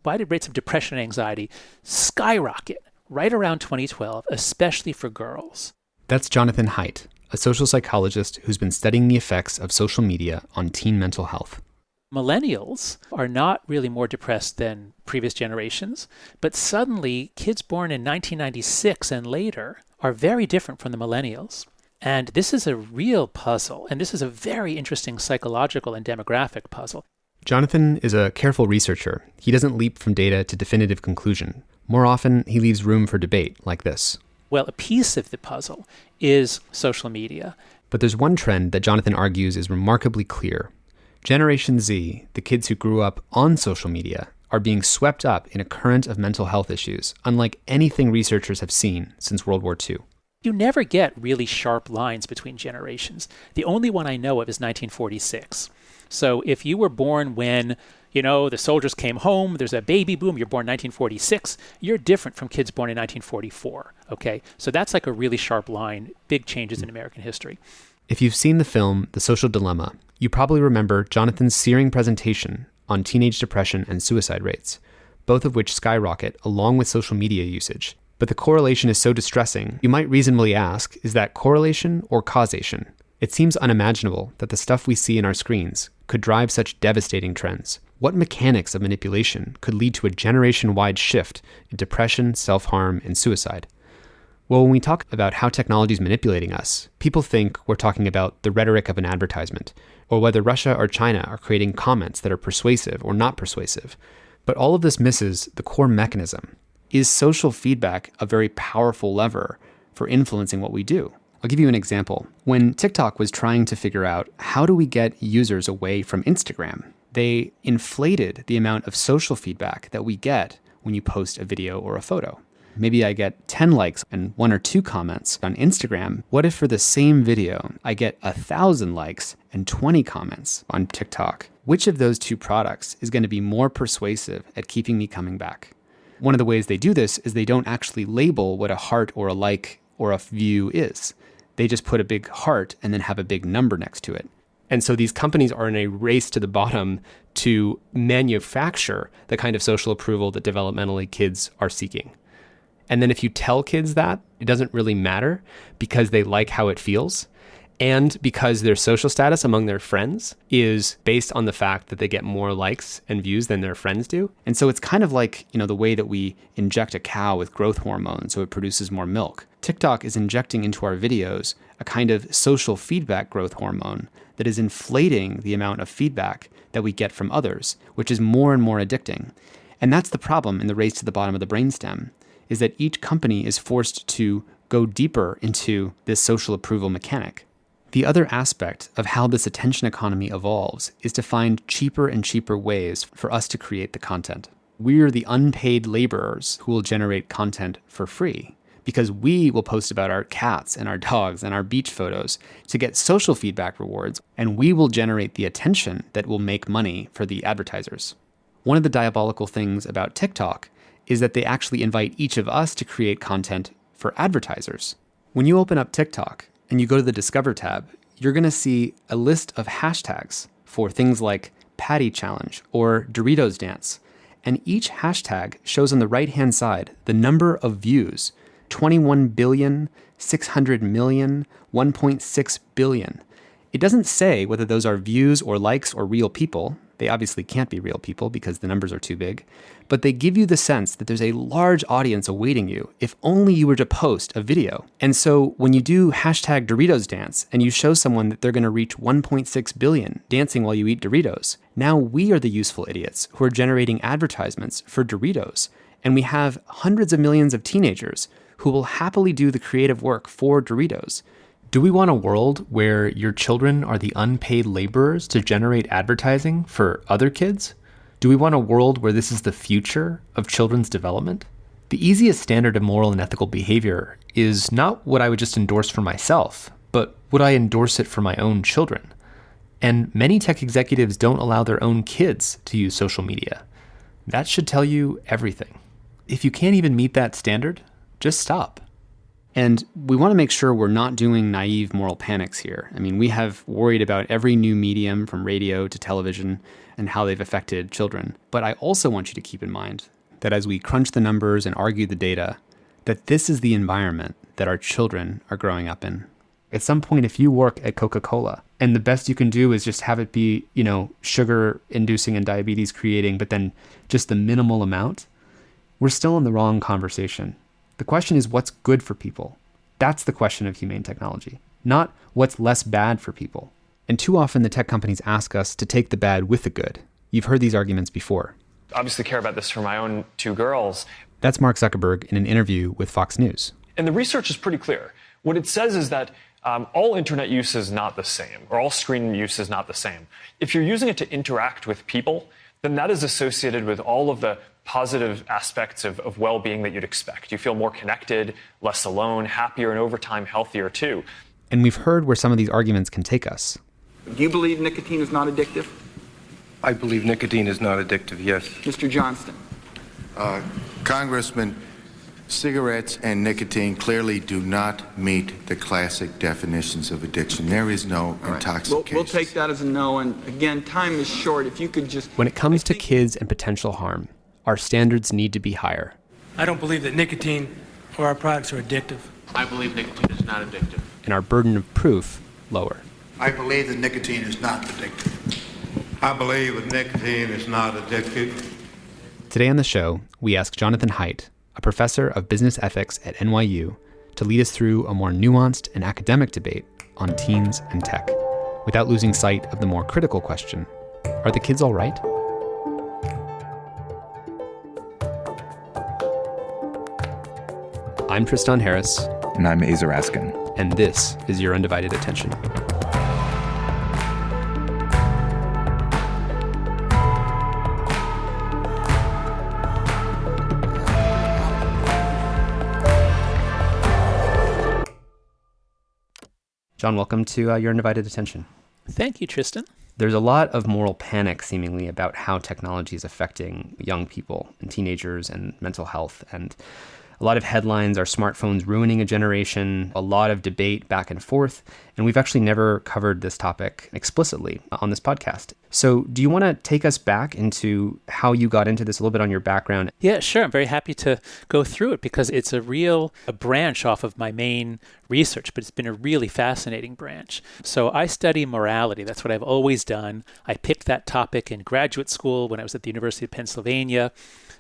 why did rates of depression and anxiety skyrocket right around 2012, especially for girls? That's Jonathan Haidt, a social psychologist who's been studying the effects of social media on teen mental health. Millennials are not really more depressed than previous generations, but suddenly kids born in 1996 and later are very different from the millennials. And this is a real puzzle, and this is a very interesting psychological and demographic puzzle. Jonathan is a careful researcher. He doesn't leap from data to definitive conclusion. More often, he leaves room for debate like this. Well, a piece of the puzzle is social media. But there's one trend that Jonathan argues is remarkably clear. Generation Z, the kids who grew up on social media, are being swept up in a current of mental health issues, unlike anything researchers have seen since World War II. You never get really sharp lines between generations. The only one I know of is 1946. So if you were born when, the soldiers came home, there's a baby boom, you're born 1946, you're different from kids born in 1944, okay? So that's like a really sharp line, big changes in American history. If you've seen the film The Social Dilemma, you probably remember Jonathan's searing presentation on teenage depression and suicide rates, both of which skyrocket along with social media usage. But the correlation is so distressing, you might reasonably ask, is that correlation or causation? It seems unimaginable that the stuff we see in our screens could drive such devastating trends. What mechanics of manipulation could lead to a generation-wide shift in depression, self-harm, and suicide? Well, when we talk about how technology is manipulating us, people think we're talking about the rhetoric of an advertisement, or whether Russia or China are creating comments that are persuasive or not persuasive. But all of this misses the core mechanism. Is social feedback a very powerful lever for influencing what we do? I'll give you an example. When TikTok was trying to figure out how do we get users away from Instagram, they inflated the amount of social feedback that we get when you post a video or a photo. Maybe I get 10 likes and 1 or 2 comments on Instagram. What if for the same video, I get 1,000 likes and 20 comments on TikTok? Which of those two products is going to be more persuasive at keeping me coming back? One of the ways they do this is they don't actually label what a heart or a like or a view is. They just put a big heart and then have a big number next to it. And so these companies are in a race to the bottom to manufacture the kind of social approval that developmentally kids are seeking. And then if you tell kids that, it doesn't really matter because they like how it feels. And because their social status among their friends is based on the fact that they get more likes and views than their friends do. And so it's kind of like, the way that we inject a cow with growth hormone so it produces more milk. TikTok is injecting into our videos a kind of social feedback growth hormone that is inflating the amount of feedback that we get from others, which is more and more addicting. And that's the problem in the race to the bottom of the brainstem, is that each company is forced to go deeper into this social approval mechanic. The other aspect of how this attention economy evolves is to find cheaper and cheaper ways for us to create the content. We're the unpaid laborers who will generate content for free because we will post about our cats and our dogs and our beach photos to get social feedback rewards, and we will generate the attention that will make money for the advertisers. One of the diabolical things about TikTok is that they actually invite each of us to create content for advertisers. When you open up TikTok and you go to the Discover tab, you're going to see a list of hashtags for things like Patty Challenge or Doritos Dance. And each hashtag shows on the right-hand side the number of views, 21 billion, 600 million, 1.6 billion. It doesn't say whether those are views or likes or real people. They obviously can't be real people because the numbers are too big. But they give you the sense that there's a large audience awaiting you if only you were to post a video. And so when you do hashtag Doritos Dance and you show someone that they're going to reach 1.6 billion dancing while you eat Doritos, now we are the useful idiots who are generating advertisements for Doritos. And we have hundreds of millions of teenagers who will happily do the creative work for Doritos. Do we want a world where your children are the unpaid laborers to generate advertising for other kids? Do we want a world where this is the future of children's development? The easiest standard of moral and ethical behavior is not what I would just endorse for myself, but would I endorse it for my own children? And many tech executives don't allow their own kids to use social media. That should tell you everything. If you can't even meet that standard, just stop. And we want to make sure we're not doing naive moral panics here. I mean, we have worried about every new medium from radio to television and how they've affected children. But I also want you to keep in mind that as we crunch the numbers and argue the data, that this is the environment that our children are growing up in. At some point, if you work at Coca-Cola and the best you can do is just have it be, sugar inducing and diabetes creating, but then just the minimal amount, we're still in the wrong conversation. The question is what's good for people. That's the question of humane technology, not what's less bad for people. And too often the tech companies ask us to take the bad with the good. You've heard these arguments before. Obviously care about this for my own two girls. That's Mark Zuckerberg in an interview with Fox News. And the research is pretty clear. What it says is that all internet use is not the same, or all screen use is not the same. If you're using it to interact with people, then that is associated with all of the positive aspects of well-being that you'd expect. You feel more connected, less alone, happier, and over time healthier too. And we've heard where some of these arguments can take us. Do you believe nicotine is not addictive? I believe nicotine is not addictive, yes. Mr. Johnston. Congressman, cigarettes and nicotine clearly do not meet the classic definitions of addiction. There is no intoxication. We'll take that as a no, and again, time is short. If you could just... When it comes to kids and potential harm, our standards need to be higher. I don't believe that nicotine or our products are addictive. I believe nicotine is not addictive. And our burden of proof lower. I believe that nicotine is not addictive. I believe that nicotine is not addictive. Today on the show, we ask Jonathan Haidt, a professor of business ethics at NYU, to lead us through a more nuanced and academic debate on teens and tech, without losing sight of the more critical question, are the kids all right? I'm Tristan Harris. And I'm Aza Raskin. And this is Your Undivided Attention. John, welcome to Your Undivided Attention. Thank you, Tristan. There's a lot of moral panic, seemingly, about how technology is affecting young people and teenagers and mental health. And a lot of headlines are smartphones ruining a generation, a lot of debate back and forth. And we've actually never covered this topic explicitly on this podcast. So do you want to take us back into how you got into this, a little bit on your background? Yeah, sure. I'm very happy to go through it because it's a branch off of my main research, but it's been a really fascinating branch. So I study morality. That's what I've always done. I picked that topic in graduate school when I was at the University of Pennsylvania.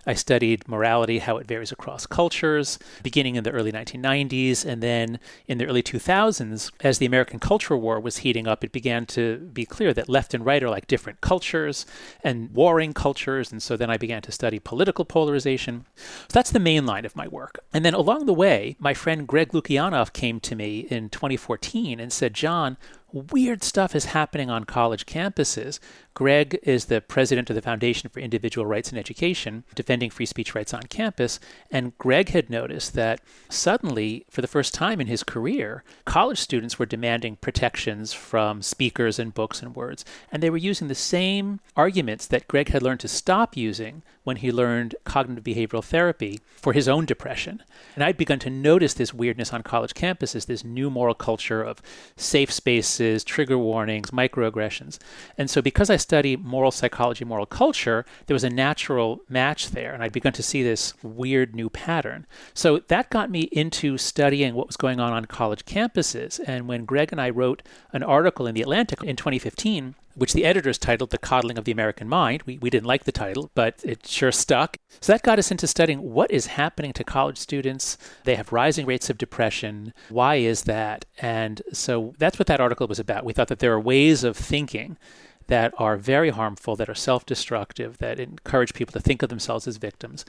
I studied morality, how it varies across cultures, beginning in the early 1990s. And then in the early 2000s, as the American Culture War was heating up, it began to be clear that left and right are like different cultures and warring cultures. And so then I began to study political polarization. So that's the main line of my work. And then along the way, my friend Greg Lukianoff came to me in 2014 and said, John, weird stuff is happening on college campuses. Greg is the president of the Foundation for Individual Rights in Education, defending free speech rights on campus. And Greg had noticed that suddenly, for the first time in his career, college students were demanding protections from speakers and books and words. And they were using the same arguments that Greg had learned to stop using when he learned cognitive behavioral therapy for his own depression. And I'd begun to notice this weirdness on college campuses, this new moral culture of safe spaces, trigger warnings, microaggressions. And so because I study moral psychology, moral culture, there was a natural match there. And I'd begun to see this weird new pattern. So that got me into studying what was going on college campuses. And when Greg and I wrote an article in The Atlantic in 2015, which the editors titled The Coddling of the American Mind. We didn't like the title, but it sure stuck. So that got us into studying what is happening to college students. They have rising rates of depression. Why is that? And so that's what that article was about. We thought that there are ways of thinking that are very harmful, that are self-destructive, that encourage people to think of themselves as victims.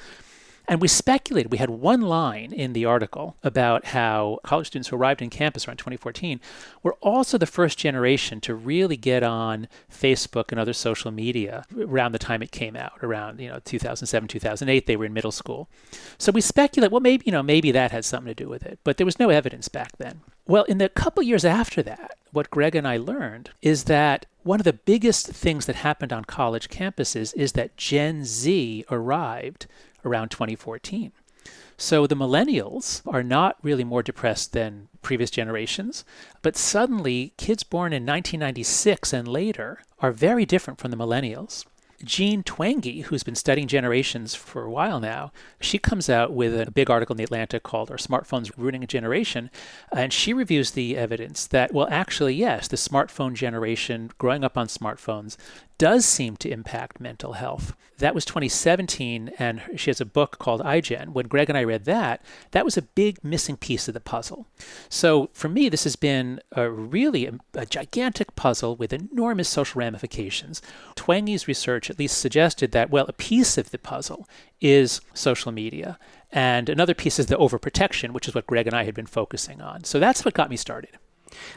And we speculated. We had one line in the article about how college students who arrived in campus around 2014 were also the first generation to really get on Facebook and other social media around the time it came out, around 2007, 2008. They were in middle school. So we speculate, well, maybe that had something to do with it. But there was no evidence back then. Well, in the couple years after that, what Greg and I learned is that one of the biggest things that happened on college campuses is that Gen Z arrived around 2014. So the millennials are not really more depressed than previous generations, but suddenly kids born in 1996 and later are very different from the millennials. Jean Twenge, who's been studying generations for a while now, she comes out with a big article in The Atlantic called Are Smartphones Ruining a Generation? And she reviews the evidence that, well, actually, yes, the smartphone generation growing up on smartphones does seem to impact mental health. That was 2017, and she has a book called iGen. When Greg and I read that, that was a big missing piece of the puzzle. So for me, this has been a gigantic puzzle with enormous social ramifications. Twenge's research at least suggested that, well, a piece of the puzzle is social media, and another piece is the overprotection, which is what Greg and I had been focusing on. So that's what got me started.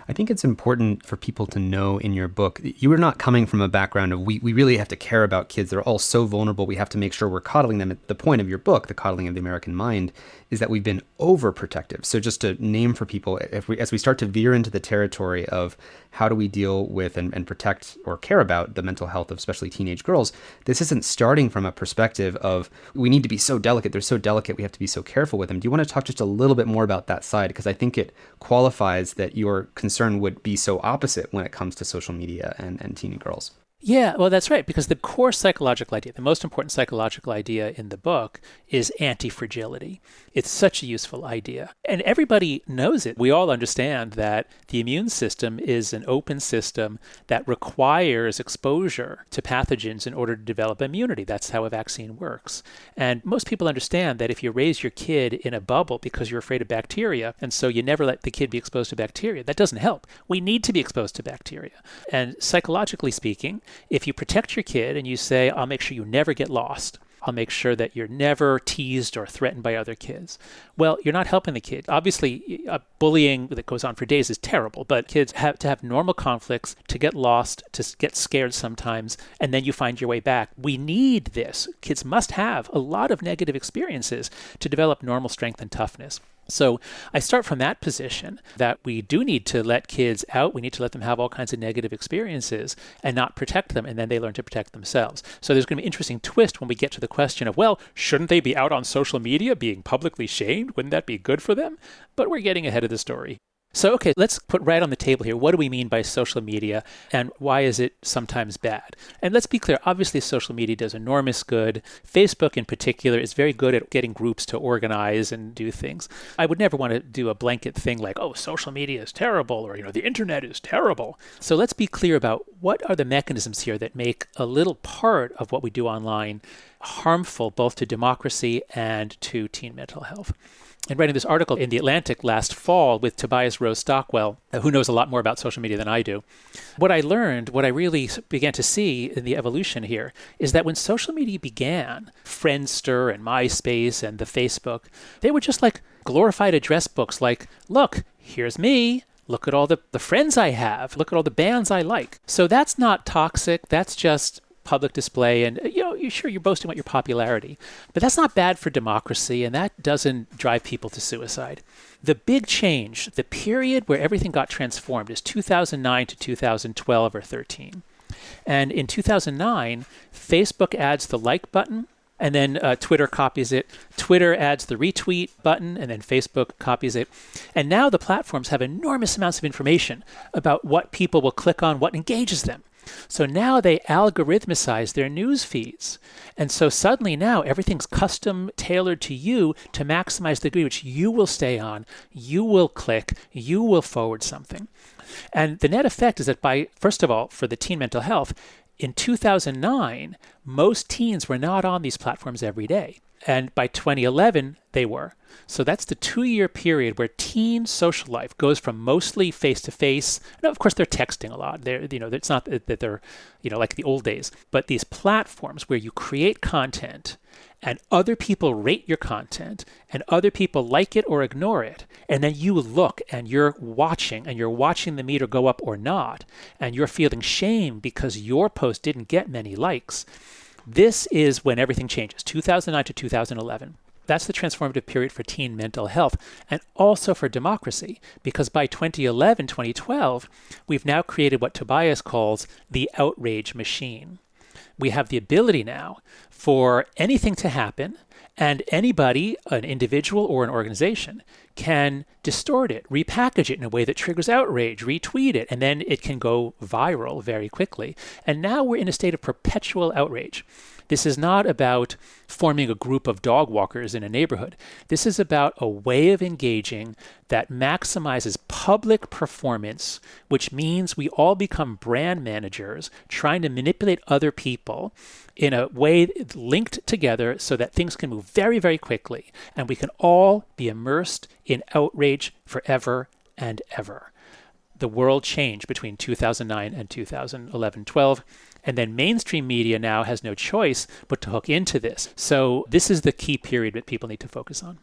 I think it's important for people to know in your book, you were not coming from a background of we really have to care about kids. They're all so vulnerable. We have to make sure we're coddling them. The point of your book, The Coddling of the American Mind, is that we've been overprotective. So just to name for people, as we start to veer into the territory of how do we deal with and protect or care about the mental health of especially teenage girls, this isn't starting from a perspective of we need to be so delicate. They're so delicate. We have to be so careful with them. Do you want to talk just a little bit more about that side? Because I think it qualifies that your concern would be so opposite when it comes to social media and teen girls. Yeah, well, that's right, because the core psychological idea, the most important psychological idea in the book is anti-fragility. It's such a useful idea. And everybody knows it. We all understand that the immune system is an open system that requires exposure to pathogens in order to develop immunity. That's how a vaccine works. And most people understand that if you raise your kid in a bubble because you're afraid of bacteria, and so you never let the kid be exposed to bacteria, that doesn't help. We need to be exposed to bacteria. And psychologically speaking, if you protect your kid and you say, I'll make sure you never get lost, I'll make sure that you're never teased or threatened by other kids, well, you're not helping the kid. Obviously, bullying that goes on for days is terrible, but kids have to have normal conflicts, to get lost, to get scared sometimes, and then you find your way back. We need this. Kids must have a lot of negative experiences to develop normal strength and toughness. So I start from that position that we do need to let kids out. We need to let them have all kinds of negative experiences and not protect them, and then they learn to protect themselves. So there's going to be an interesting twist when we get to the question of, well, shouldn't they be out on social media being publicly shamed? Wouldn't that be good for them? But we're getting ahead of the story. So, okay, let's put right on the table here, what do we mean by social media and why is it sometimes bad? And let's be clear, obviously social media does enormous good. Facebook in particular is very good at getting groups to organize and do things. I would never want to do a blanket thing like, oh, social media is terrible, or, the internet is terrible. So let's be clear about what are the mechanisms here that make a little part of what we do online harmful both to democracy and to teen mental health. In writing this article in The Atlantic last fall with Tobias Rose Stockwell, who knows a lot more about social media than I do, what I learned, what I really began to see in the evolution here, is that when social media began, Friendster and MySpace and the Facebook, they were just like glorified address books like, look, here's me. Look at all the friends I have. Look at all the bands I like. So that's not toxic. That's just public display, and you're boasting about your popularity, but that's not bad for democracy, and that doesn't drive people to suicide. The big change, the period where everything got transformed, is 2009 to 2012 or 13. And in 2009, Facebook adds the like button, and then Twitter copies it. Twitter adds the retweet button, and then Facebook copies it. And now the platforms have enormous amounts of information about what people will click on, what engages them. So now they algorithmicize their news feeds. And so suddenly now everything's custom tailored to you to maximize the degree which you will stay on, you will click, you will forward something. And the net effect is that first of all, for the teen mental health, in 2009, most teens were not on these platforms every day. And by 2011, they were. So that's the 2-year period where teen social life goes from mostly face-to-face. Now, of course, they're texting a lot. It's not that they're, like the old days. But these platforms where you create content and other people rate your content and other people like it or ignore it, and then you look and you're watching the meter go up or not, and you're feeling shame because your post didn't get many likes. This is when everything changes, 2009 to 2011. That's the transformative period for teen mental health and also for democracy, because by 2011, 2012, we've now created what Tobias calls the outrage machine. we have the ability now for anything to happen, and anybody, an individual or an organization, can distort it, repackage it in a way that triggers outrage, retweet it, and then it can go viral very quickly. And now we're in a state of perpetual outrage. This is not about forming a group of dog walkers in a neighborhood. This is about a way of engaging that maximizes public performance, which means we all become brand managers trying to manipulate other people in a way linked together so that things can move very, very quickly, and we can all be immersed in outrage forever and ever. The world changed between 2009 and 2011-12. And then mainstream media now has no choice but to hook into this. So this is the key period that people need to focus on.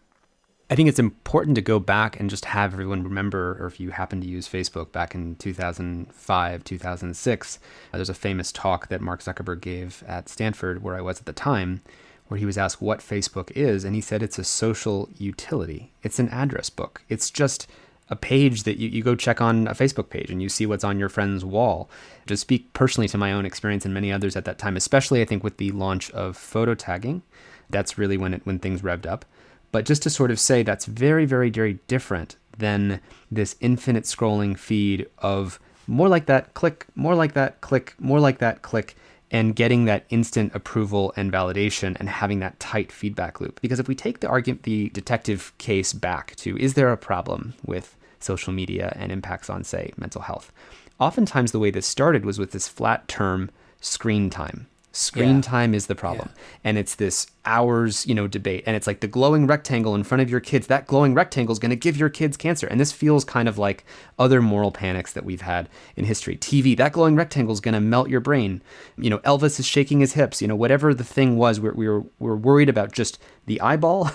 I think it's important to go back and just have everyone remember, or if you happen to use Facebook back in 2005, 2006, there's a famous talk that Mark Zuckerberg gave at Stanford, where I was at the time, where he was asked what Facebook is. And he said it's a social utility. It's an address book. It's just a page that you go check on a Facebook page and you see what's on your friend's wall. To speak personally to my own experience and many others at that time, especially I think with the launch of photo tagging, that's really when things revved up. But just to sort of say that's very, very, very different than this infinite scrolling feed of more like that, click, more like that, click, more like that, click, and getting that instant approval and validation and having that tight feedback loop. Because if we take the detective case back to, is there a problem with social media and impacts on, say, mental health? Oftentimes the way this started was with this flat term, screen time. Screen time is the problem. Yeah. And it's this hours, debate. And it's like the glowing rectangle in front of your kids. That glowing rectangle is going to give your kids cancer. And this feels kind of like other moral panics that we've had in history. TV, that glowing rectangle is going to melt your brain. Elvis is shaking his hips. Whatever the thing was, we're worried about just the eyeball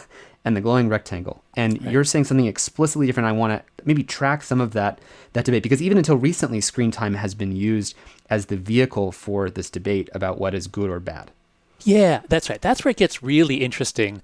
and the glowing rectangle. And You're saying something explicitly different. I want to maybe track some of that debate, because even until recently, screen time has been used as the vehicle for this debate about what is good or bad. Yeah, that's right. That's where it gets really interesting,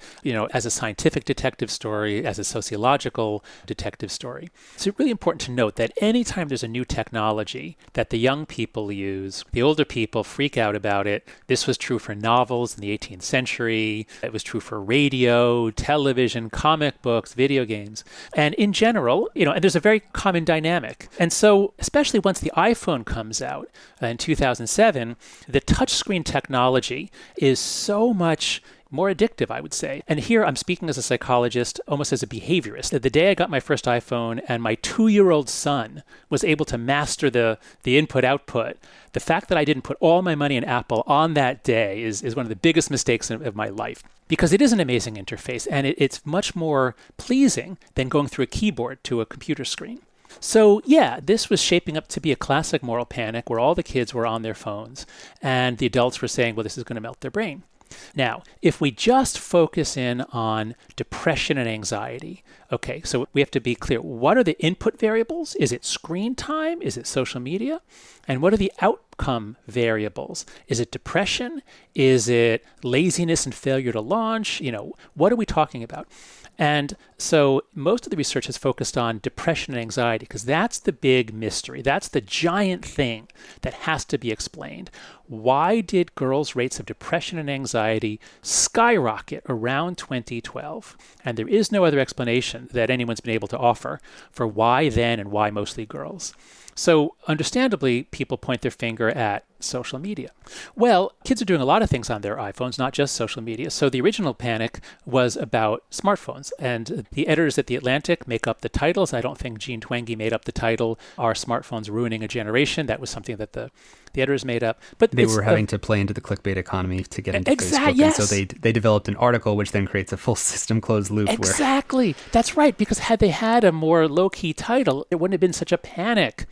as a scientific detective story, as a sociological detective story. It's really important to note that anytime there's a new technology that the young people use, the older people freak out about it. This was true for novels in the 18th century. It was true for radio, television, comic books, video games. And in general, and there's a very common dynamic. And so, especially once the iPhone comes out in 2007, the touchscreen technology is so much more addictive, I would say. And here I'm speaking as a psychologist, almost as a behaviorist. The day I got my first iPhone and my 2-year-old son was able to master the input-output, the fact that I didn't put all my money in Apple on that day is one of the biggest mistakes of my life. Because it is an amazing interface, and it's much more pleasing than going through a keyboard to a computer screen. So yeah, this was shaping up to be a classic moral panic where all the kids were on their phones and the adults were saying, well, this is going to melt their brain. Now, if we just focus in on depression and anxiety, okay, so we have to be clear. What are the input variables? Is it screen time? Is it social media? And what are the outcome variables? Is it depression? Is it laziness and failure to launch? What are we talking about? And so most of the research is focused on depression and anxiety because that's the big mystery. That's the giant thing that has to be explained. Why did girls' rates of depression and anxiety skyrocket around 2012? And there is no other explanation that anyone's been able to offer for why then and why mostly girls. So understandably, people point their finger at social media. Well, kids are doing a lot of things on their iPhones, not just social media. So the original panic was about smartphones. And the editors at The Atlantic make up the titles. I don't think Jean Twenge made up the title, Are Smartphones Ruining a Generation? That was something that the editors made up. But they were having to play into the clickbait economy to get into Facebook. Yes. And so they developed an article which then creates a full system closed loop. Exactly. That's right. Because had they had a more low-key title, it wouldn't have been such a panic.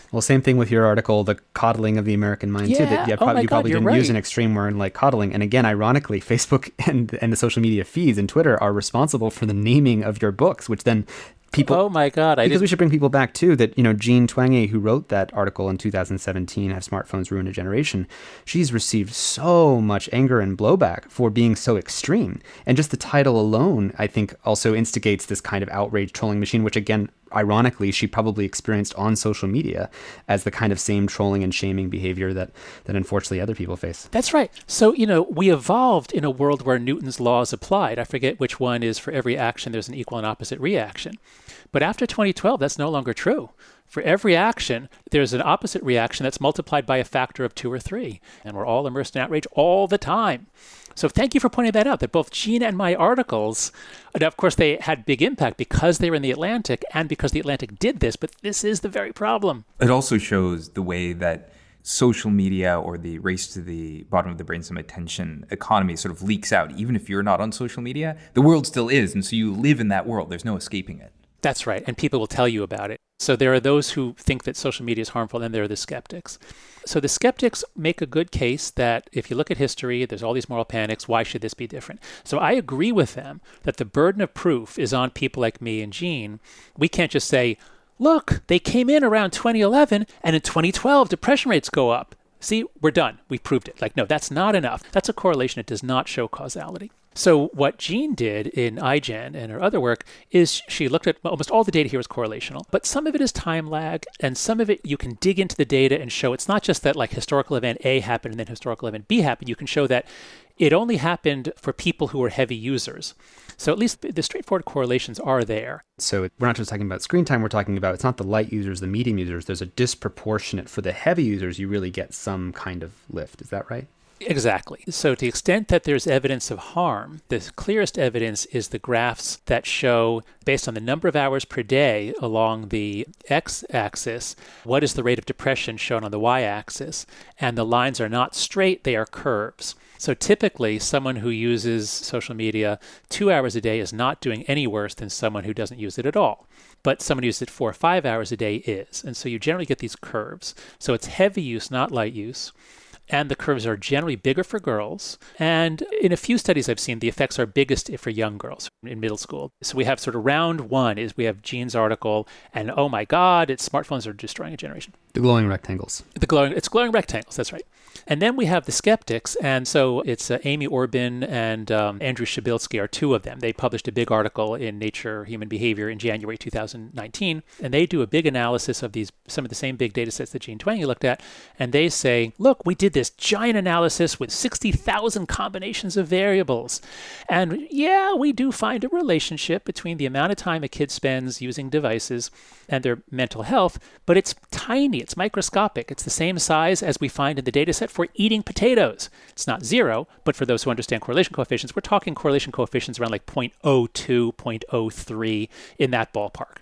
Well, same thing with your article, The Coddling of the American Mind, too. That you probably didn't use an extreme word like coddling. And again, ironically, Facebook and the social media feeds and Twitter are responsible for the naming of your books, which then people... Oh, my God. Because we should bring people back, too, that, Jean Twenge, who wrote that article in 2017, Have Smartphones Ruined a Generation, she's received so much anger and blowback for being so extreme. And just the title alone, I think, also instigates this kind of outrage trolling machine, which, again, ironically, she probably experienced on social media as the kind of same trolling and shaming behavior that unfortunately other people face. That's right. So, we evolved in a world where Newton's laws applied. I forget which one is for every action, there's an equal and opposite reaction. But after 2012, that's no longer true. For every action, there's an opposite reaction that's multiplied by a factor of 2 or 3. And we're all immersed in outrage all the time. So thank you for pointing that out, that both Gene and my articles, and of course, they had big impact because they were in The Atlantic and because The Atlantic did this, but this is the very problem. It also shows the way that social media or the race to the bottom of the brainstem attention economy sort of leaks out. Even if you're not on social media, the world still is. And so you live in that world. There's no escaping it. That's right. And people will tell you about it. So there are those who think that social media is harmful, and there are the skeptics. So the skeptics make a good case that if you look at history, there's all these moral panics. Why should this be different? So I agree with them that the burden of proof is on people like me and Gene. We can't just say, look, they came in around 2011, and in 2012, depression rates go up. See, we're done. We proved it. No, that's not enough. That's a correlation. It does not show causality. So what Jean did in iGen and her other work is she looked at almost all the data here is correlational, but some of it is time lag, and some of it you can dig into the data and show it's not just that historical event A happened and then historical event B happened. You can show that it only happened for people who were heavy users. So at least the straightforward correlations are there. So we're not just talking about screen time, we're talking about it's not the light users, the medium users. There's a disproportionate for the heavy users, you really get some kind of lift. Is that right? Exactly. So to the extent that there's evidence of harm, the clearest evidence is the graphs that show, based on the number of hours per day along the x-axis, what is the rate of depression shown on the y-axis. And the lines are not straight, they are curves. So typically, someone who uses social media 2 hours a day is not doing any worse than someone who doesn't use it at all. But someone who uses it 4 or 5 hours a day is. And so you generally get these curves. So it's heavy use, not light use. And the curves are generally bigger for girls. And in a few studies I've seen, the effects are biggest for young girls in middle school. So we have sort of round one is we have Jean's article, and oh my God, smartphones are destroying a generation. The glowing rectangles. It's glowing rectangles, that's right. And then we have the skeptics, and so it's Amy Orban and Andrew Shabilsky are two of them. They published a big article in Nature Human Behavior in January 2019, and they do a big analysis of some of the same big data sets that Jean Twenge looked at, and they say, look, we did this giant analysis with 60,000 combinations of variables, and yeah, we do find a relationship between the amount of time a kid spends using devices and their mental health, but it's tiny, it's microscopic. It's the same size as we find in the data set for eating potatoes. It's not zero, but for those who understand correlation coefficients, we're talking correlation coefficients around 0.02, 0.03 in that ballpark.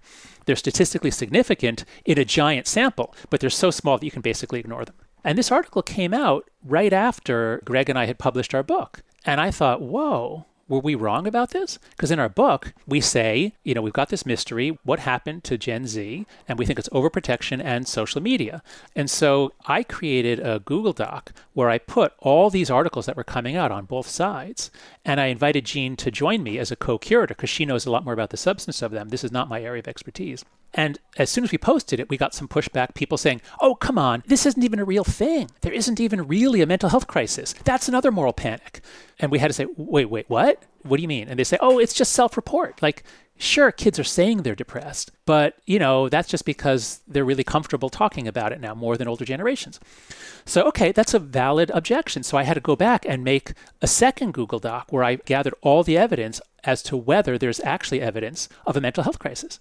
They're statistically significant in a giant sample, but they're so small that you can basically ignore them. And this article came out right after Greg and I had published our book. And I thought, whoa, were we wrong about this? Because in our book, we say, we've got this mystery, what happened to Gen Z, and we think it's overprotection and social media. And so I created a Google Doc where I put all these articles that were coming out on both sides, and I invited Jean to join me as a co-curator because she knows a lot more about the substance of them. This is not my area of expertise. And as soon as we posted it, we got some pushback, people saying, oh, come on, this isn't even a real thing. There isn't even really a mental health crisis. That's another moral panic. And we had to say, wait, what? What do you mean? And they say, oh, it's just self-report. Sure, kids are saying they're depressed, but, that's just because they're really comfortable talking about it now more than older generations. So, okay, that's a valid objection. So I had to go back and make a second Google Doc where I gathered all the evidence as to whether there's actually evidence of a mental health crisis.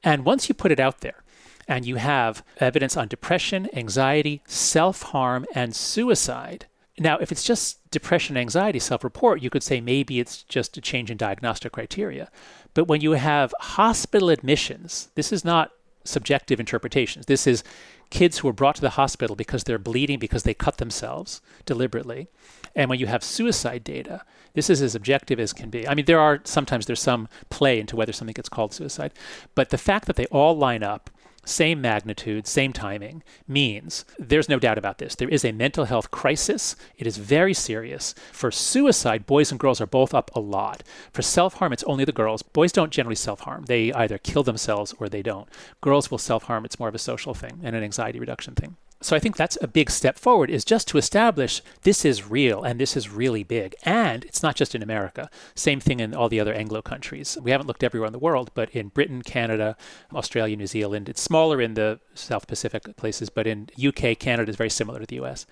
And once you put it out there, and you have evidence on depression, anxiety, self-harm, and suicide. Now, if it's just depression, anxiety, self-report, you could say maybe it's just a change in diagnostic criteria. But when you have hospital admissions, this is not subjective interpretations. This is kids who are brought to the hospital because they're bleeding because they cut themselves deliberately. And when you have suicide data, this is as objective as can be. I mean, sometimes there's some play into whether something gets called suicide. But the fact that they all line up, same magnitude, same timing, means there's no doubt about this. There is a mental health crisis. It is very serious. For suicide, boys and girls are both up a lot. For self-harm, it's only the girls. Boys don't generally self-harm. They either kill themselves or they don't. Girls will self-harm. It's more of a social thing and an anxiety reduction thing. So I think that's a big step forward, is just to establish this is real and this is really big. And it's not just in America. Same thing in all the other Anglo countries. We haven't looked everywhere in the world, but in Britain, Canada, Australia, New Zealand, it's smaller in the South Pacific places, but in UK, Canada is very similar to the US.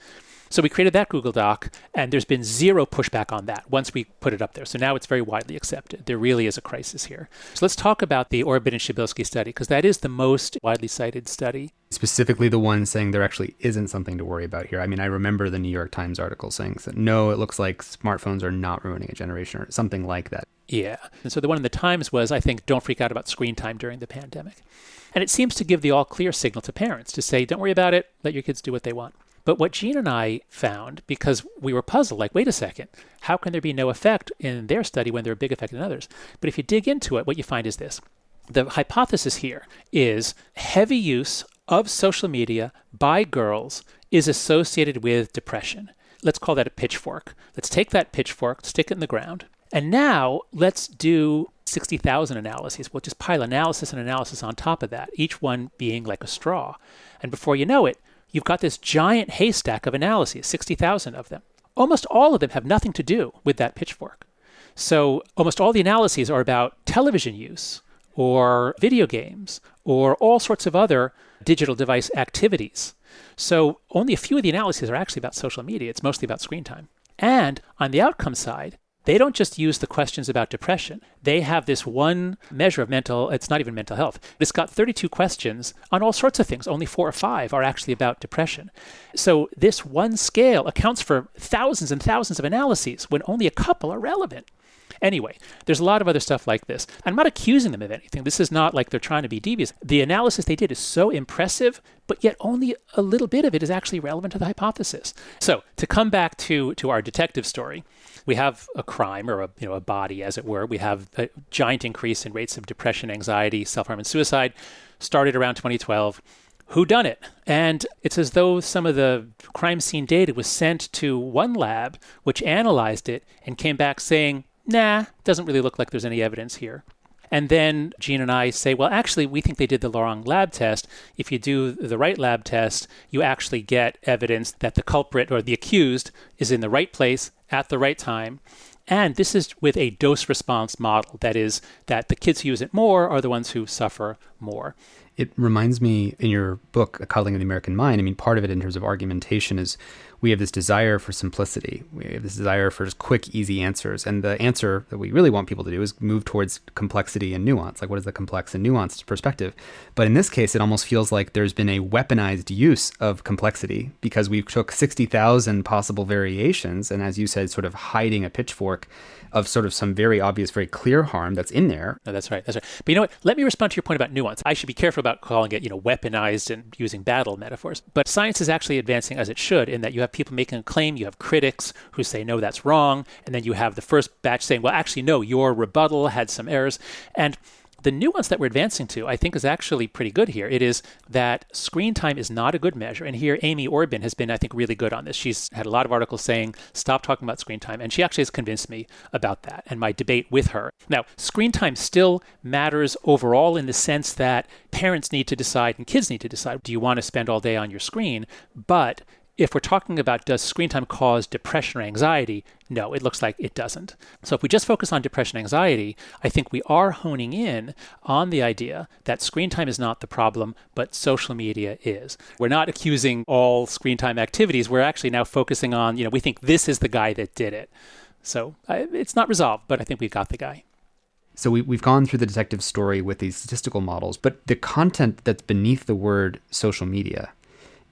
So we created that Google Doc, and there's been zero pushback on that once we put it up there. So now it's very widely accepted. There really is a crisis here. So let's talk about the Orbit and Shabilsky study, because that is the most widely cited study. Specifically the one saying there actually isn't something to worry about here. I mean, I remember the New York Times article saying that, no, it looks like smartphones are not ruining a generation or something like that. Yeah. And so the one in the Times was, I think, don't freak out about screen time during the pandemic. And it seems to give the all clear signal to parents to say, don't worry about it, let your kids do what they want. But what Jean and I found, because we were puzzled, like, wait a second, how can there be no effect in their study when there are big effect in others? But if you dig into it, what you find is this. The hypothesis here is heavy use of social media by girls is associated with depression. Let's call that a pitchfork. Let's take that pitchfork, stick it in the ground, and now let's do 60,000 analyses. We'll just pile analysis and analysis on top of that, each one being like a straw. And before you know it, you've got this giant haystack of analyses, 60,000 of them. Almost all of them have nothing to do with that pitchfork. So almost all the analyses are about television use or video games or all sorts of other digital device activities. So only a few of the analyses are actually about social media. It's mostly about screen time. And on the outcome side, they don't just use the questions about depression. They have this one measure of it's not even mental health. It's got 32 questions on all sorts of things. Only 4 or 5 are actually about depression. So this one scale accounts for thousands and thousands of analyses when only a couple are relevant. Anyway, there's a lot of other stuff like this. I'm not accusing them of anything. This is not like they're trying to be devious. The analysis they did is so impressive, but yet only a little bit of it is actually relevant to the hypothesis. So to come back to our detective story, we have a crime or a body, as it were. We have a giant increase in rates of depression, anxiety, self-harm, and suicide. Started around 2012. Who done it? And it's as though some of the crime scene data was sent to one lab, which analyzed it and came back saying, nah, doesn't really look like there's any evidence here. And then Jean and I say, well, actually, we think they did the wrong lab test. If you do the right lab test, you actually get evidence that the culprit or the accused is in the right place at the right time. And this is with a dose-response model. That is, that the kids who use it more are the ones who suffer more. It reminds me, in your book, A Coddling of the American Mind, I mean, part of it in terms of argumentation is we have this desire for simplicity. We have this desire for just quick, easy answers. And the answer that we really want people to do is move towards complexity and nuance. Like, what is the complex and nuanced perspective? But in this case, it almost feels like there's been a weaponized use of complexity because we took 60,000 possible variations and, as you said, sort of hiding a pitchfork of sort of some very obvious, very clear harm that's in there. No, that's right. That's right. But you know what? Let me respond to your point about nuance. I should be careful about calling it, weaponized and using battle metaphors. But science is actually advancing as it should, in that you have people making a claim, you have critics who say, no, that's wrong. And then you have the first batch saying, well, actually, no, your rebuttal had some errors. And the nuance that we're advancing to, I think, is actually pretty good here. It is that screen time is not a good measure. And here, Amy Orban has been, I think, really good on this. She's had a lot of articles saying, stop talking about screen time. And she actually has convinced me about that and my debate with her. Now, screen time still matters overall in the sense that parents need to decide and kids need to decide, do you want to spend all day on your screen? But if we're talking about does screen time cause depression or anxiety, no, it looks like it doesn't. So if we just focus on depression and anxiety, I think we are honing in on the idea that screen time is not the problem, but social media is. We're not accusing all screen time activities. We're actually now focusing on, we think this is the guy that did it. So it's not resolved, but I think we've got the guy. So we've gone through the detective story with these statistical models, but the content that's beneath the word social media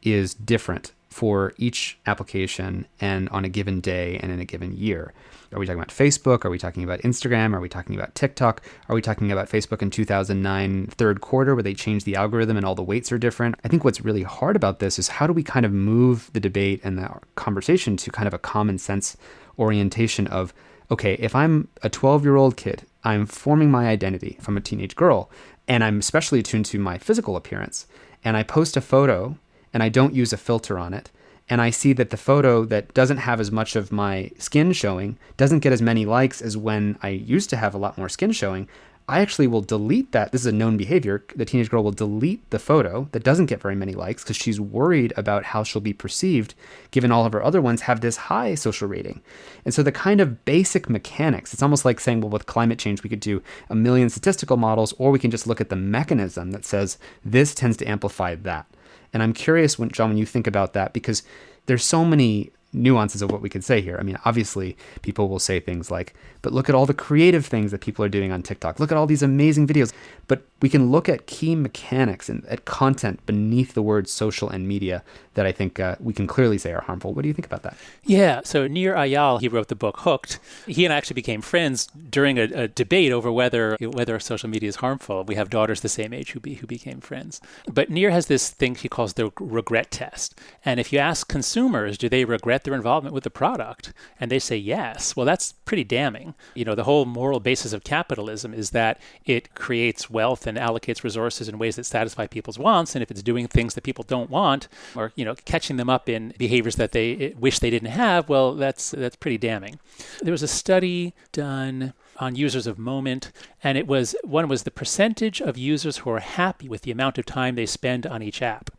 is different for each application and on a given day and in a given year. Are we talking about Facebook? Are we talking about Instagram? Are we talking about TikTok? Are we talking about Facebook in 2009 third quarter where they changed the algorithm and all the weights are different? I think what's really hard about this is how do we kind of move the debate and the conversation to kind of a common sense orientation of, okay, if I'm a 12-year-old kid, I'm forming my identity from a teenage girl, and I'm especially attuned to my physical appearance, and I post a photo and I don't use a filter on it, and I see that the photo that doesn't have as much of my skin showing doesn't get as many likes as when I used to have a lot more skin showing, I actually will delete that. This is a known behavior. The teenage girl will delete the photo that doesn't get very many likes because she's worried about how she'll be perceived, given all of her other ones have this high social rating. And so the kind of basic mechanics, it's almost like saying, well, with climate change, we could do a million statistical models, or we can just look at the mechanism that says this tends to amplify that. And I'm curious, John, when you think about that, because there's so many nuances of what we could say here. I mean, obviously, people will say things like, but look at all the creative things that people are doing on TikTok. Look at all these amazing videos. But we can look at key mechanics and at content beneath the words social and media that I think we can clearly say are harmful. What do you think about that? Yeah, so Nir Eyal, he wrote the book Hooked. He and I actually became friends during a debate over whether social media is harmful. We have daughters the same age who became friends. But Nir has this thing he calls the regret test. And if you ask consumers, do they regret their involvement with the product? And they say yes. Well, that's pretty damning. The whole moral basis of capitalism is that it creates wealth and allocates resources in ways that satisfy people's wants. And if it's doing things that people don't want, or catching them up in behaviors that they wish they didn't have, well, that's pretty damning. There was a study done on users of Moment, and one was the percentage of users who are happy with the amount of time they spend on each app.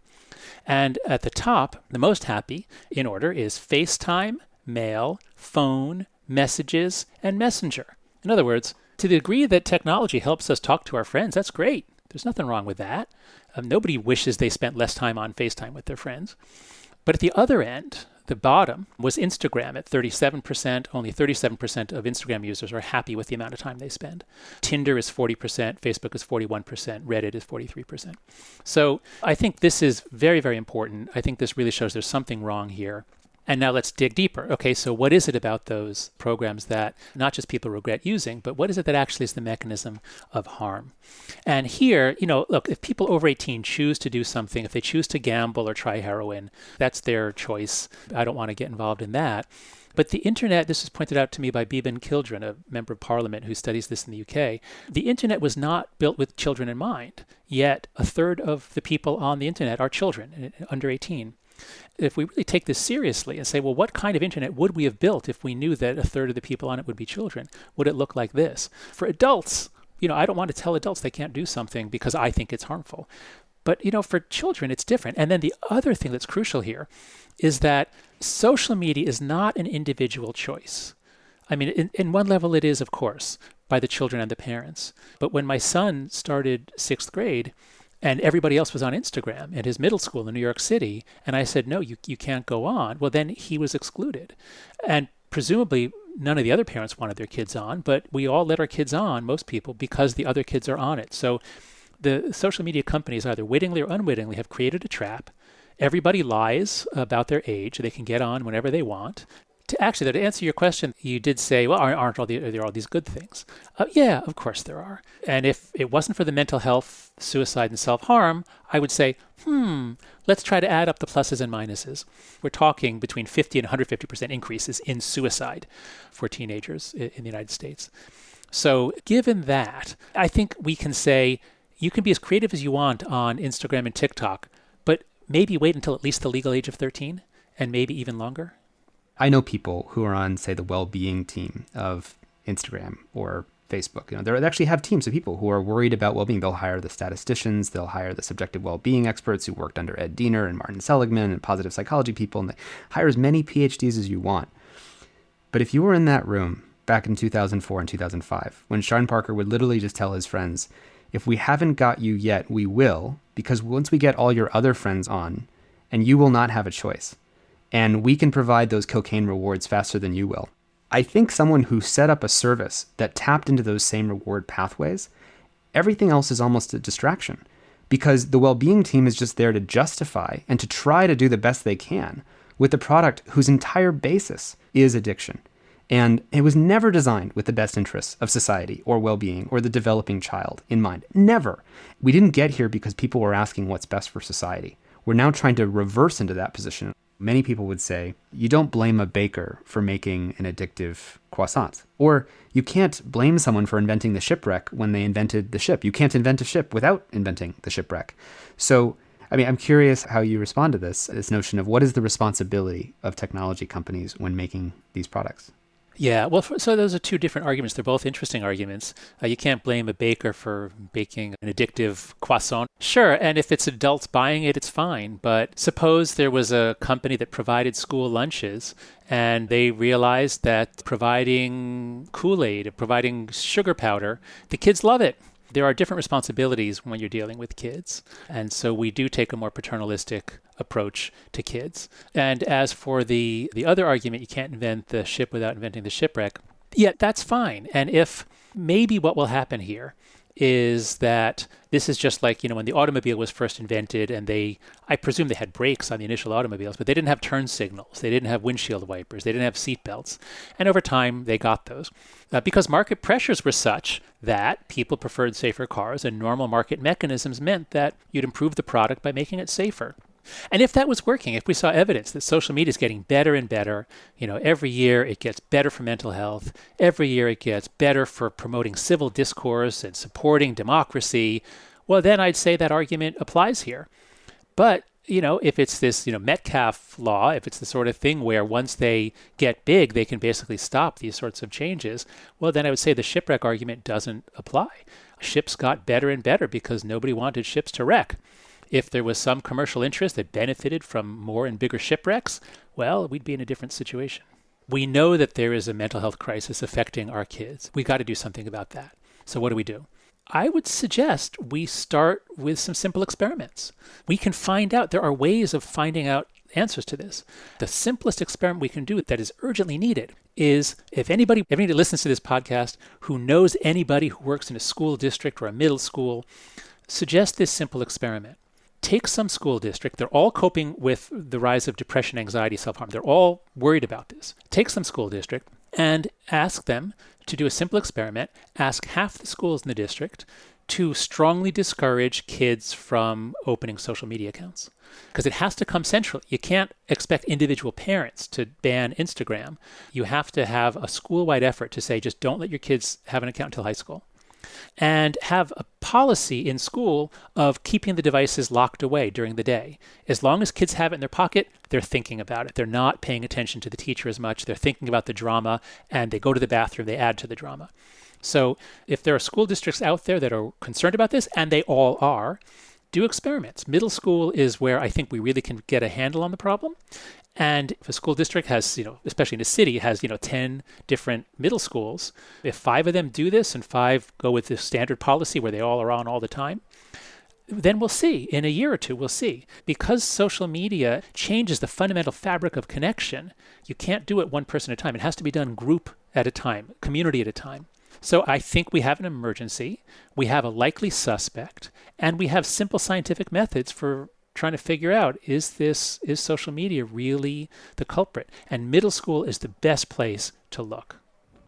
And at the top, the most happy in order is FaceTime, Mail, Phone, Messages, and Messenger. In other words, to the degree that technology helps us talk to our friends, that's great. There's nothing wrong with that. Nobody wishes they spent less time on FaceTime with their friends. But at the other end, the bottom, was Instagram at 37%. Only 37% of Instagram users are happy with the amount of time they spend. Tinder is 40%, Facebook is 41%, Reddit is 43%. So I think this is very, very important. I think this really shows there's something wrong here. And now let's dig deeper. Okay, so what is it about those programs that not just people regret using, but what is it that actually is the mechanism of harm? And here, look, if people over 18 choose to do something, if they choose to gamble or try heroin, that's their choice. I don't want to get involved in that. But the internet, this was pointed out to me by Beeban Kildren, a member of parliament who studies this in the UK. The internet was not built with children in mind, yet a third of the people on the internet are children under 18. If we really take this seriously and say, well, what kind of internet would we have built if we knew that a third of the people on it would be children? Would it look like this? For adults, I don't want to tell adults they can't do something because I think it's harmful. But, for children, it's different. And then the other thing that's crucial here is that social media is not an individual choice. I mean, in one level it is, of course, by the children and the parents. But when my son started 6th grade, and everybody else was on Instagram at his middle school in New York City. And I said, no, you can't go on. Well, then he was excluded. And presumably none of the other parents wanted their kids on, but we all let our kids on, most people, because the other kids are on it. So the social media companies, either wittingly or unwittingly, have created a trap. Everybody lies about their age. They can get on whenever they want. To answer your question, you did say, well, are there all these good things? Yeah, of course there are. And if it wasn't for the mental health, suicide, and self-harm, I would say, let's try to add up the pluses and minuses. We're talking between 50 and 150% increases in suicide for teenagers in the United States. So given that, I think we can say you can be as creative as you want on Instagram and TikTok, but maybe wait until at least the legal age of 13 and maybe even longer. I know people who are on, say, the well-being team of Instagram or Facebook. They actually have teams of people who are worried about well-being. They'll hire the statisticians, they'll hire the subjective well-being experts who worked under Ed Diener and Martin Seligman and positive psychology people, and they hire as many PhDs as you want. But if you were in that room back in 2004 and 2005, when Sean Parker would literally just tell his friends, if we haven't got you yet, we will, because once we get all your other friends on, and you will not have a choice. And we can provide those cocaine rewards faster than you will. I think someone who set up a service that tapped into those same reward pathways, everything else is almost a distraction because the well-being team is just there to justify and to try to do the best they can with a product whose entire basis is addiction. And it was never designed with the best interests of society or well-being or the developing child in mind. Never. We didn't get here because people were asking what's best for society. We're now trying to reverse into that position. Many people would say, you don't blame a baker for making an addictive croissant. Or you can't blame someone for inventing the shipwreck when they invented the ship. You can't invent a ship without inventing the shipwreck. So, I'm curious how you respond to this notion of what is the responsibility of technology companies when making these products? Yeah, well, so those are two different arguments. They're both interesting arguments. You can't blame a baker for baking an addictive croissant. Sure, and if it's adults buying it, it's fine. But suppose there was a company that provided school lunches and they realized that providing Kool-Aid, providing sugar powder, the kids love it. There are different responsibilities when you're dealing with kids. And so we do take a more paternalistic approach to kids. And as for the other argument, you can't invent the ship without inventing the shipwreck, yeah, that's fine. And if maybe what will happen here is that this is just like, when the automobile was first invented and I presume they had brakes on the initial automobiles, but they didn't have turn signals. They didn't have windshield wipers. They didn't have seat belts. And over time, they got those because market pressures were such that people preferred safer cars, and normal market mechanisms meant that you'd improve the product by making it safer. And if that was working, if we saw evidence that social media is getting better and better, every year it gets better for mental health, every year it gets better for promoting civil discourse and supporting democracy, well, then I'd say that argument applies here. But, if it's this, Metcalfe law, if it's the sort of thing where once they get big, they can basically stop these sorts of changes, well, then I would say the shipwreck argument doesn't apply. Ships got better and better because nobody wanted ships to wreck. If there was some commercial interest that benefited from more and bigger shipwrecks, well, we'd be in a different situation. We know that there is a mental health crisis affecting our kids. We got to do something about that. So what do? I would suggest we start with some simple experiments. We can find out, there are ways of finding out answers to this. The simplest experiment we can do that is urgently needed is if anybody listens to this podcast who knows anybody who works in a school district or a middle school, suggest this simple experiment. Take some school district. They're all coping with the rise of depression, anxiety, self-harm. They're all worried about this. Take some school district and ask them to do a simple experiment. Ask half the schools in the district to strongly discourage kids from opening social media accounts. Because it has to come centrally. You can't expect individual parents to ban Instagram. You have to have a school-wide effort to say, just don't let your kids have an account until high school. And have a policy in school of keeping the devices locked away during the day. As long as kids have it in their pocket, they're thinking about it. They're not paying attention to the teacher as much. They're thinking about the drama, and they go to the bathroom, they add to the drama. So if there are school districts out there that are concerned about this, and they all are, do experiments. Middle school is where I think we really can get a handle on the problem. And if a school district has, especially in a city, has, 10 different middle schools, if 5 of them do this and 5 go with this standard policy where they all are on all the time, then we'll see. In a year or two, we'll see. Because social media changes the fundamental fabric of connection, you can't do it one person at a time. It has to be done group at a time, community at a time. So I think we have an emergency, we have a likely suspect, and we have simple scientific methods for trying to figure out, is social media really the culprit? And middle school is the best place to look.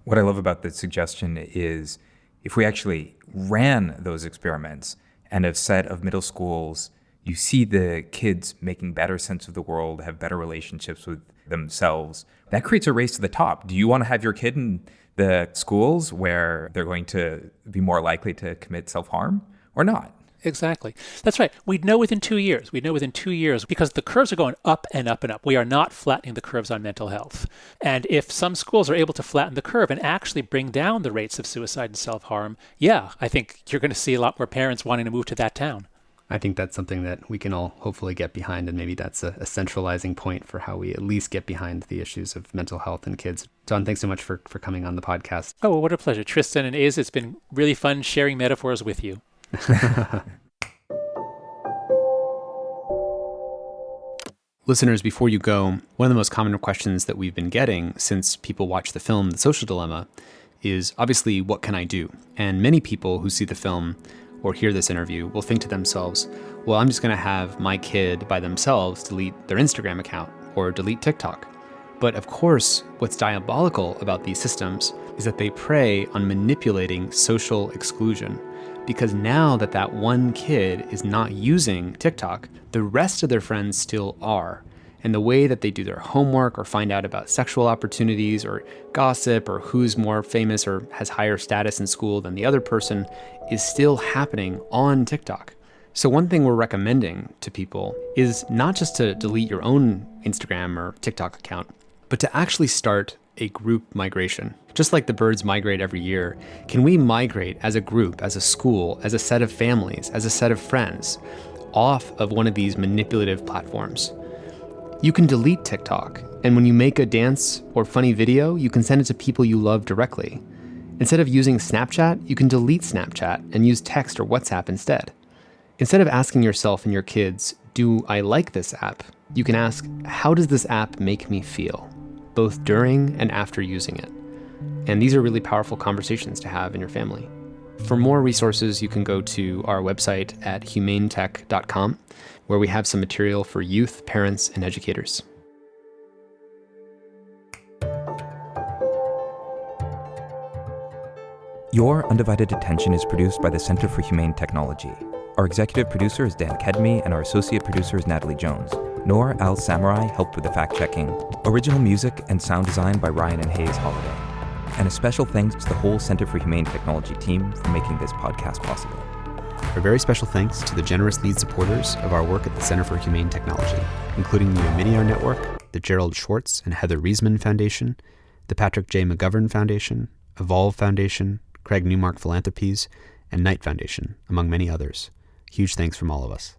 What I love about the suggestion is if we actually ran those experiments and a set of middle schools, you see the kids making better sense of the world, have better relationships with themselves. That creates a race to the top. Do you want to have your kid in the schools where they're going to be more likely to commit self-harm or not? Exactly. That's right. We'd know within 2 years. We'd know within 2 years because the curves are going up and up and up. We are not flattening the curves on mental health. And if some schools are able to flatten the curve and actually bring down the rates of suicide and self-harm, yeah, I think you're going to see a lot more parents wanting to move to that town. I think that's something that we can all hopefully get behind, and maybe that's a centralizing point for how we at least get behind the issues of mental health in kids. John, thanks so much for coming on the podcast. Oh, well, what a pleasure. Tristan and Iz, it's been really fun sharing metaphors with you. Listeners, before you go, one of the most common questions that we've been getting since people watch the film The Social Dilemma is obviously, what can I do? And many people who see the film or hear this interview will think to themselves, well, I'm just going to have my kid by themselves delete their Instagram account or delete TikTok. But of course, what's diabolical about these systems is that they prey on manipulating social exclusion. Because now that one kid is not using TikTok, the rest of their friends still are. And the way that they do their homework or find out about sexual opportunities or gossip or who's more famous or has higher status in school than the other person is still happening on TikTok. So one thing we're recommending to people is not just to delete your own Instagram or TikTok account, but to actually start a group migration? Just like the birds migrate every year, can we migrate as a group, as a school, as a set of families, as a set of friends, off of one of these manipulative platforms? You can delete TikTok, and when you make a dance or funny video, you can send it to people you love directly. Instead of using Snapchat, you can delete Snapchat and use text or WhatsApp instead. Instead of asking yourself and your kids, do I like this app? You can ask, how does this app make me feel, both during and after using it? And these are really powerful conversations to have in your family. For more resources, you can go to our website at humanetech.com, where we have some material for youth, parents, and educators. Your Undivided Attention is produced by the Center for Humane Technology. Our executive producer is Dan Kedmi, and our associate producer is Natalie Jones. Noor Al-Samurai helped with the fact-checking. Original music and sound design by Ryan and Hayes Holiday. And a special thanks to the whole Center for Humane Technology team for making this podcast possible. A very special thanks to the generous lead supporters of our work at the Center for Humane Technology, including the Omidyar Network, the Gerald Schwartz and Heather Reisman Foundation, the Patrick J. McGovern Foundation, Evolve Foundation, Craig Newmark Philanthropies, and Knight Foundation, among many others. Huge thanks from all of us.